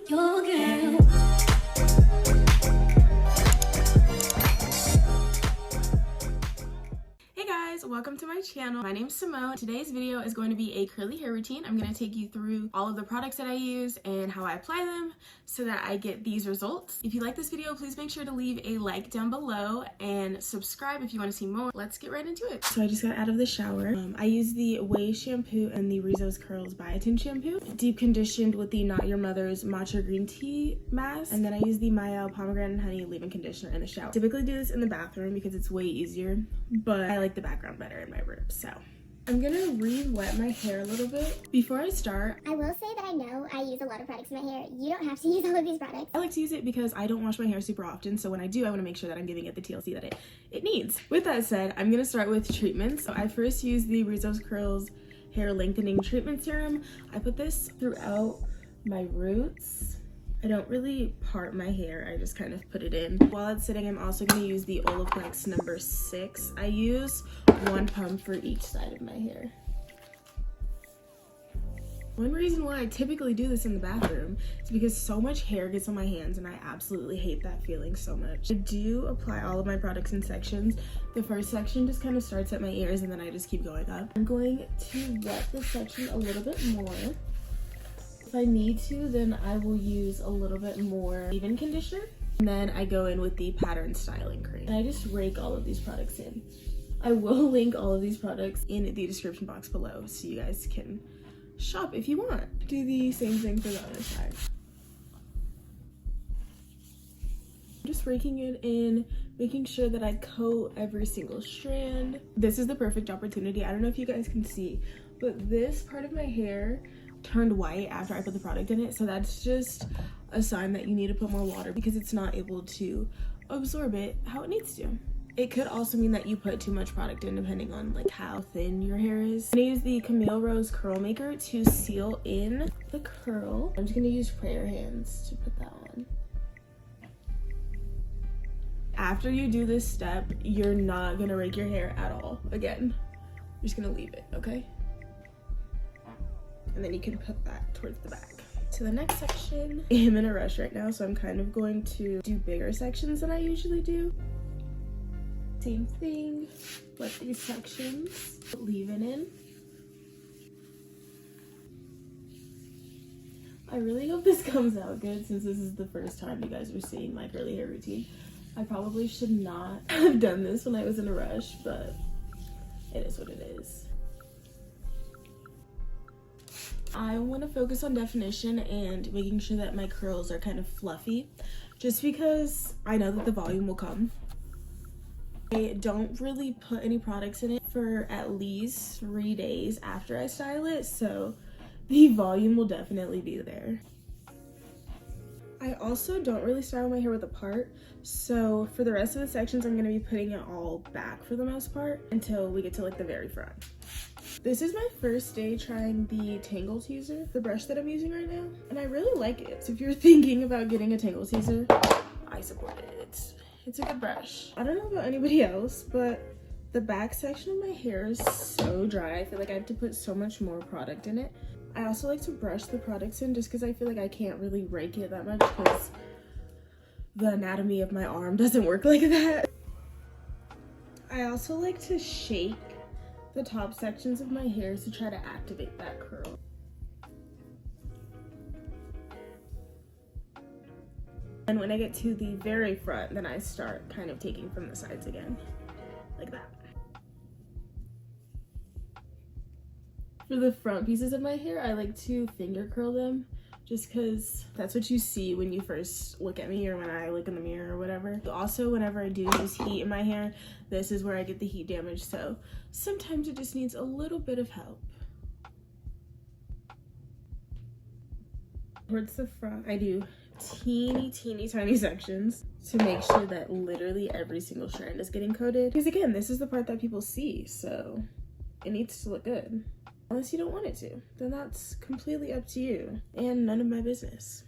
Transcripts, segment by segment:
your girl. Hey guys, welcome to my channel. My name's Simone. Today's video is going to be a curly hair routine. I'm going to take you through all of the products that I use and how I apply them so that I get these results. If you like this video, please make sure to leave a like down below and subscribe if you want to see more. Let's get right into it. So I just got out of the shower. I use the Way shampoo and the Rizzo's Curls Biotin shampoo. Deep conditioned with the Not Your Mother's matcha green tea mask. And then I use the Mayel pomegranate and honey leave-in conditioner in the shower. Typically do this in the bathroom because it's way easier, but I like the background better in my room. So I'm gonna re-wet my hair a little bit. Before I start, I will say that I know I use a lot of products in my hair. You don't have to use all of these products. I like to use it because I don't wash my hair super often, so when I do, I want to make sure that I'm giving it the TLC that it needs. With that said, I'm gonna start with treatments. So I first use the Rizzo's Curls Hair Lengthening Treatment Serum. I put this throughout my roots. I don't really part my hair, I just kind of put it in. While it's sitting, I'm also going to use the Olaplex number 6. I use one pump for each side of my hair. One reason why I typically do this in the bathroom is because so much hair gets on my hands and I absolutely hate that feeling so much. I do apply all of my products in sections. The first section just kind of starts at my ears and then I just keep going up. I'm going to wet this section a little bit more. If I need to, then I will use a little bit more leave-in conditioner. And then I go in with the Pattern Styling Cream. And I just rake all of these products in. I will link all of these products in the description box below so you guys can shop if you want. Do the same thing for the other side. I'm just raking it in, making sure that I coat every single strand. This is the perfect opportunity. I don't know if you guys can see, but this part of my hair turned white after I put the product in it, so that's just a sign that you need to put more water because it's not able to absorb it how it needs to. It could also mean that you put too much product in depending on like how thin your hair is. I'm gonna use the Camille Rose Curl Maker to seal in the curl. I'm just gonna use prayer hands to put that on. After you do this step, you're not gonna rake your hair at all again. You're just gonna leave it, okay? And then you can put that towards the back. To the next section, I'm in a rush right now, so I'm kind of going to do bigger sections than I usually do. Same thing, wet these sections, leave it in. I really hope this comes out good since this is the first time you guys are seeing my curly hair routine. I probably should not have done this when I was in a rush, but it is what it is. I want to focus on definition and making sure that my curls are kind of fluffy, just because I know that the volume will come. I don't really put any products in it for at least 3 days after I style it, so the volume will definitely be there. I also don't really style my hair with a part, so for the rest of the sections I'm going to be putting it all back for the most part until we get to like the very front. This is my first day trying the Tangle Teaser, the brush that I'm using right now, and I really like it. So if you're thinking about getting a Tangle Teaser, I support it. It's a good brush. I don't know about anybody else, but the back section of my hair is so dry. I feel like I have to put so much more product in it. I also like to brush the products in just because I feel like I can't really rake it that much because the anatomy of my arm doesn't work like that. I also like to shake the top sections of my hair to try to activate that curl. And when I get to the very front, then I start kind of taking from the sides again, like that. For the front pieces of my hair, I like to finger curl them just because that's what you see when you first look at me or when I look in the mirror or whatever. Also, whenever I do use heat in my hair, this is where I get the heat damage, so sometimes it just needs a little bit of help. Towards the front, I do teeny tiny sections to make sure that literally every single strand is getting coated. Because again, this is the part that people see, so it needs to look good. Unless you don't want it to, then that's completely up to you and none of my business.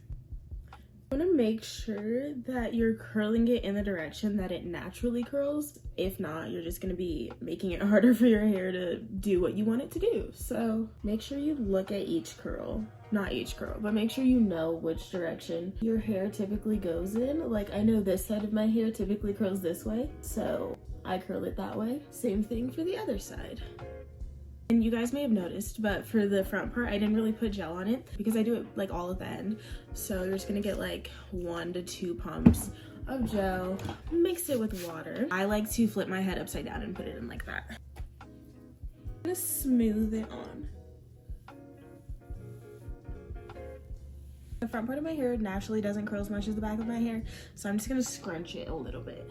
want to make sure that you're curling it in the direction that it naturally curls. If not, you're just going to be making it harder for your hair to do what you want it to do. So make sure you look at each curl, not each curl, but make sure you know which direction your hair typically goes in. Like, I know this side of my hair typically curls this way, so I curl it that way. Same thing for the other side. And you guys may have noticed, but for the front part, I didn't really put gel on it because I do it like all at the end. So you're just gonna get like 1 to 2 pumps of gel, mix it with water. I like to flip my head upside down and put it in like that. I'm gonna smooth it on. The front part of my hair naturally doesn't curl as much as the back of my hair, so I'm just gonna scrunch it a little bit.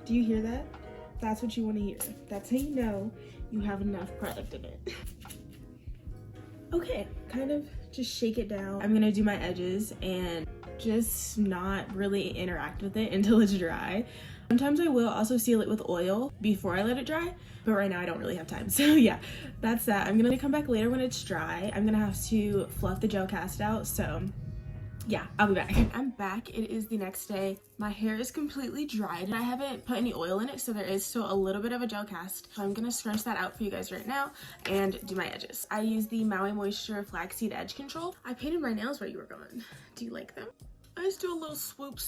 Do you hear that? That's what you want to hear. That's how you know you have enough product in it. Okay, kind of just shake it down. I'm gonna do my edges and just not really interact with it until it's dry. Sometimes I will also seal it with oil before I let it dry, but right now I don't really have time. So yeah, that's that. I'm gonna come back later when it's dry. I'm gonna have to fluff the gel cast out, so yeah, I'll be back. I'm back. It is the next day. My hair is completely dried and I haven't put any oil in it, so there is still a little bit of a gel cast. So I'm gonna scrunch that out for you guys right now and do my edges. I use the Maui Moisture Flaxseed Edge Control. I painted my nails where you were going. Do you like them? I just do a little swoop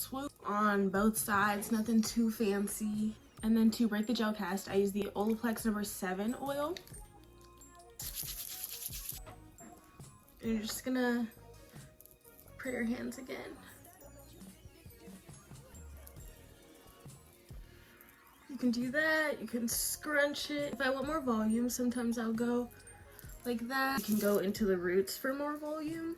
on both sides, nothing too fancy. And then to break the gel cast, I use the Olaplex number 7 oil. And you're just gonna for your hands again. You can do that, you can scrunch it. If I want more volume, sometimes I'll go like that. You can go into the roots for more volume.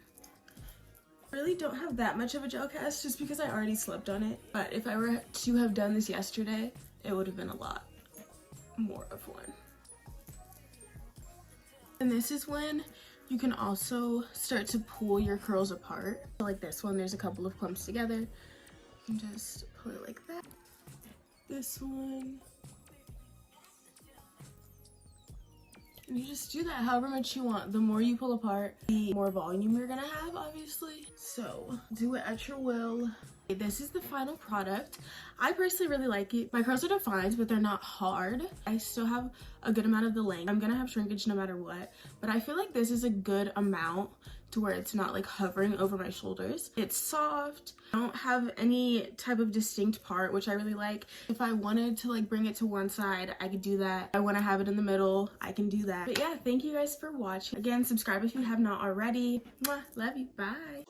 I really don't have that much of a gel cast just because I already slept on it. But if I were to have done this yesterday, it would have been a lot more of one. And this is when you can also start to pull your curls apart. So like this one, there's a couple of clumps together. You can just pull it like that. This one. And you just do that however much you want. The more you pull apart, the more volume you're gonna have, obviously. So do it at your will. This is the final product. I personally really like it. My curls are defined, but they're not hard. I still have a good amount of the length. I'm gonna have shrinkage no matter what, but I feel like this is a good amount to where it's not like hovering over my shoulders. It's soft. I don't have any type of distinct part, which I really like. If I wanted to like bring it to one side, I could do that. I want to have it in the middle, I can do that. But yeah, thank you guys for watching. Again, subscribe if you have not already. Mwah, love you, bye.